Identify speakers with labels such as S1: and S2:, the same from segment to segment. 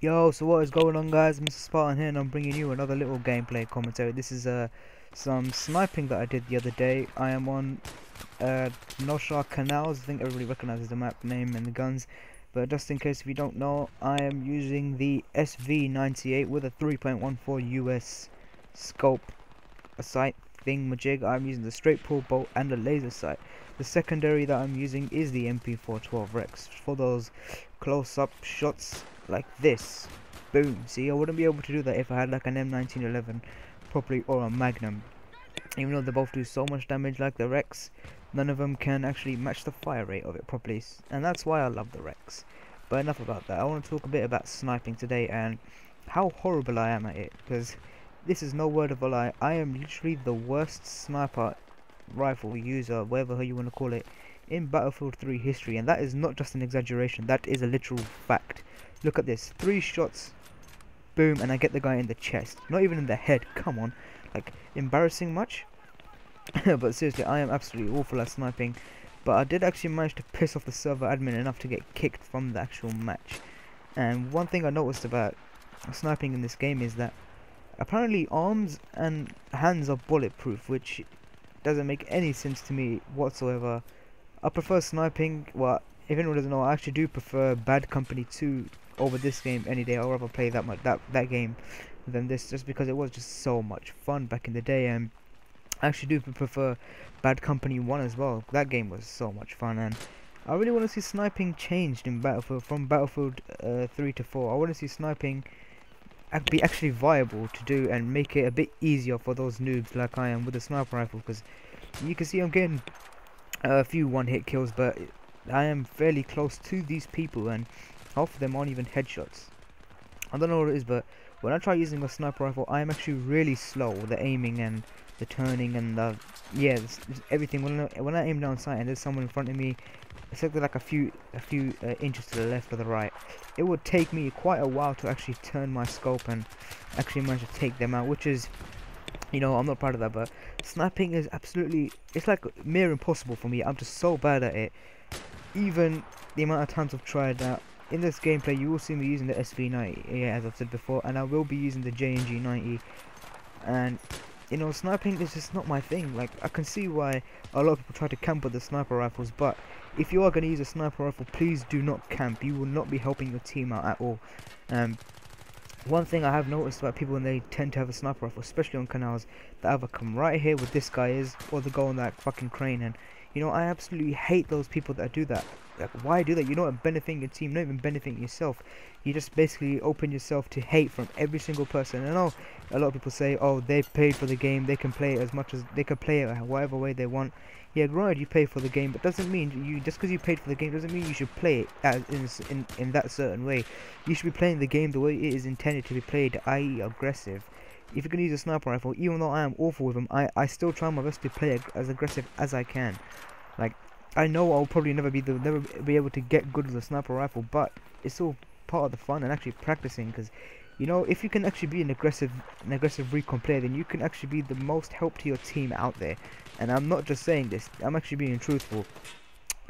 S1: Yo, so what is going on, guys? Mr. Spartan here, and I'm bringing you another little gameplay commentary. This is some sniping that I did the other day. I am on Noshar Canals. I think everybody recognizes the map name and the guns, but just in case if you don't know, I am using the SV98 with a 3.14 US scope, a sight thingamajig. I'm using the straight pull bolt and a laser sight. The secondary that I'm using is the MP412 Rex for those close-up shots like this. Boom. See, I wouldn't be able to do that if I had like an M1911 properly or a Magnum. Even though they both do so much damage like the Rex, none of them can actually match the fire rate of it properly, and that's why I love the Rex. But enough about that. I want to talk a bit about sniping today and how horrible I am at it, because this is no word of a lie. I am literally the worst sniper rifle user, whatever you want to call it, in Battlefield 3 history, and that is not just an exaggeration, that is a literal fact. Look at this, 3 shots, boom, and I get the guy in the chest, not even in the head. Come on, like, embarrassing much? But seriously, I am absolutely awful at sniping, but I did actually manage to piss off the server admin enough to get kicked from the actual match. And one thing I noticed about sniping in this game is that apparently arms and hands are bulletproof, which doesn't make any sense to me whatsoever. I prefer sniping. Well, if anyone doesn't know, I actually do prefer Bad Company 2 over this game any day. I'd rather play that game than this, just because it was just so much fun back in the day. And I actually do prefer Bad Company 1 as well. That game was so much fun, and I really want to see sniping changed in Battlefield from Battlefield 3 to 4. I want to see sniping be actually viable to do and make it a bit easier for those noobs like I am with the sniper rifle, because you can see I'm getting a few one-hit kills, but I am fairly close to these people, and half of them aren't even headshots. I don't know what it is, but when I try using a sniper rifle, I am actually really slow with the aiming and the turning and yeah, everything. When I aim down sight and there's someone in front of me, except like a few inches to the left or the right, it would take me quite a while to actually turn my scope and actually manage to take them out, which is, you know, I'm not proud of that. But sniping is absolutely, it's like near impossible for me. I'm just so bad at it. Even the amount of times I've tried that in this gameplay, you will see me using the SV98, as I've said before, and I will be using the JNG90. And you know, sniping is just not my thing. Like, I can see why a lot of people try to camp with the sniper rifles, but if you are going to use a sniper rifle, please do not camp. You will not be helping your team out at all. One thing I have noticed about people when they tend to have a sniper rifle, especially on canals, they either come right here where this guy is, or they go on that fucking crane. And you know, I absolutely hate those people that do that. Like, why do that? You're not benefiting your team, not even benefiting yourself. You just basically open yourself to hate from every single person. I know a lot of people say, oh, they paid for the game, they can play it as much as they can play it whatever way they want. Yeah, right, you pay for the game, but doesn't mean you, just because you paid for the game doesn't mean you should play it as in that certain way. You should be playing the game the way it is intended to be played, i.e. aggressive. If you're gonna use a sniper rifle, even though I am awful with them, I still try my best to play as aggressive as I can. Like, I know I'll probably never be able to get good with a sniper rifle, but it's all part of the fun and actually practicing, because you know, if you can actually be an aggressive recon player, then you can actually be the most help to your team out there. And I'm not just saying this, I'm actually being truthful.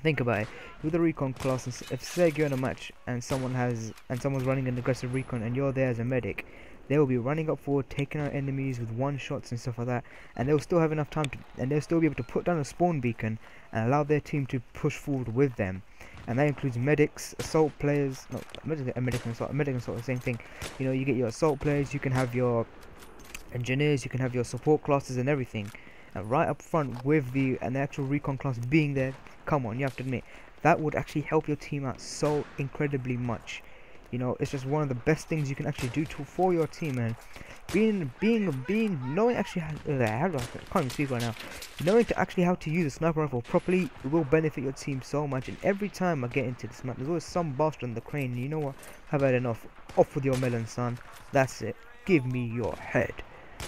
S1: Think about it. With a recon class, if say you're in a match and someone's running an aggressive recon and you're there as a medic, they will be running up forward, taking out enemies with one shots and stuff like that, and they'll still have enough time to, and they'll still be able to put down a spawn beacon and allow their team to push forward with them. And that includes medics, assault players, no, medic and assault, the same thing. You know, you get your assault players, you can have your engineers, you can have your support classes and everything. And right up front with the actual recon class being there, come on, you have to admit, that would actually help your team out so incredibly much. You know, it's just one of the best things you can actually do for your team, and knowing actually how I can't even speak right now. Knowing to actually how to use a sniper rifle properly will benefit your team so much. And every time I get into this map, there's always some bastard on the crane. And you know what? I've had enough. Off with your melon, son. That's it. Give me your head.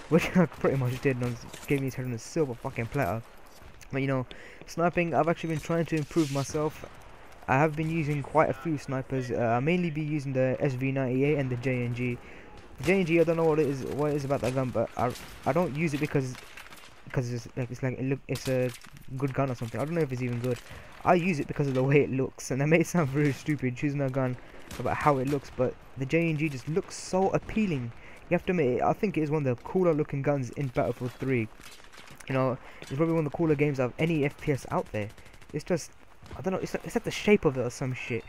S1: Which I pretty much did. And gave me his head on a silver fucking platter. But you know, sniping, I've actually been trying to improve myself. I have been using quite a few snipers. I mainly be using the SV98 and the JNG. The JNG, I don't know what it is about that gun, but I don't use it because it's a good gun or something. I don't know if it's even good. I use it because of the way it looks, and that may sound very stupid choosing a gun about how it looks, but the JNG just looks so appealing. You have to admit, I think it is one of the cooler looking guns in Battlefield 3. You know, it's probably one of the cooler games of any FPS out there. It's just, I don't know, it's like the shape of it or some shit.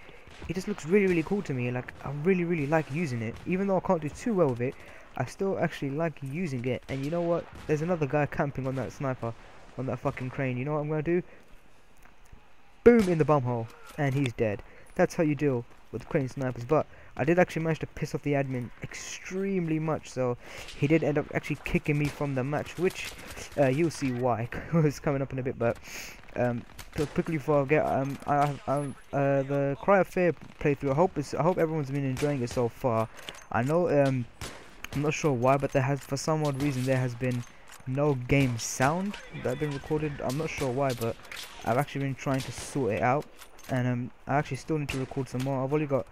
S1: It just looks really cool to me. Like, I really like using it. Even though I can't do too well with it, I still actually like using it. And you know what? There's another guy camping on that sniper, on that fucking crane. You know what I'm gonna do? Boom in the bumhole, and he's dead. That's how you deal with crane snipers. But I did actually manage to piss off the admin extremely much, so he did end up actually kicking me from the match, which you'll see why. It's coming up in a bit. But quickly before I forget, the Cry of Fear playthrough, I hope everyone's been enjoying it so far. I know I'm not sure why, but for some odd reason there has been no game sound that has been recorded. I'm not sure why, but I've actually been trying to sort it out, and I actually still need to record some more. I've only got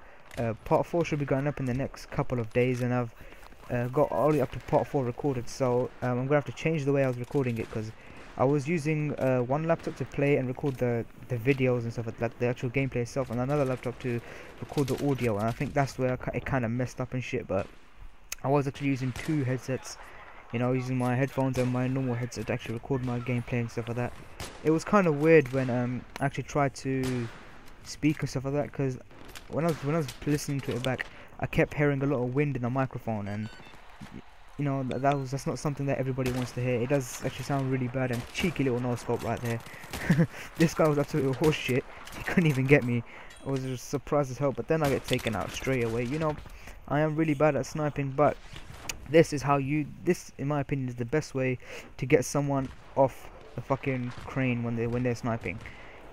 S1: part 4 should be going up in the next couple of days, and I've got only up to part 4 recorded, so I'm gonna have to change the way I was recording it, because I was using one laptop to play and record the videos and stuff like that, the actual gameplay itself, and another laptop to record the audio, and I think that's where it kind of messed up and shit. But I was actually using 2 headsets, you know, using my headphones and my normal headset to actually record my gameplay and stuff like that. It was kind of weird when I actually tried to speak and stuff like that, because when I was listening to it back, I kept hearing a lot of wind in the microphone, and you know, that's not something that everybody wants to hear. It does actually sound really bad, and cheeky little no scope right there. This guy was absolutely horse shit. He couldn't even get me. I was just surprised as hell, but then I get taken out straight away. You know, I am really bad at sniping, but this in my opinion is the best way to get someone off the fucking crane when they're sniping.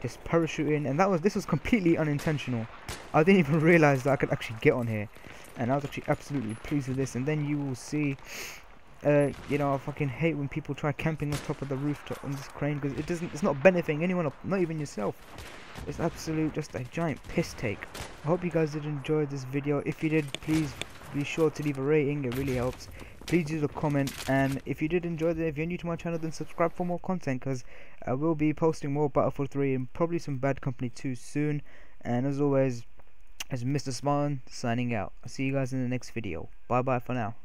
S1: Just parachuting, and this was completely unintentional. I didn't even realize that I could actually get on here, and I was actually absolutely pleased with this. And then you will see, you know, I fucking hate when people try camping on top of the rooftop on this crane, because it's not benefiting anyone, not even yourself. It's absolute just a giant piss take. I hope you guys did enjoy this video. If you did, please be sure to leave a rating, it really helps. Please leave a comment, and if you did enjoy it, if you're new to my channel, then subscribe for more content, because I will be posting more Battlefield 3 and probably some Bad Company 2 soon. And as always, as Mr. Spartan signing out. I'll see you guys in the next video. Bye bye for now.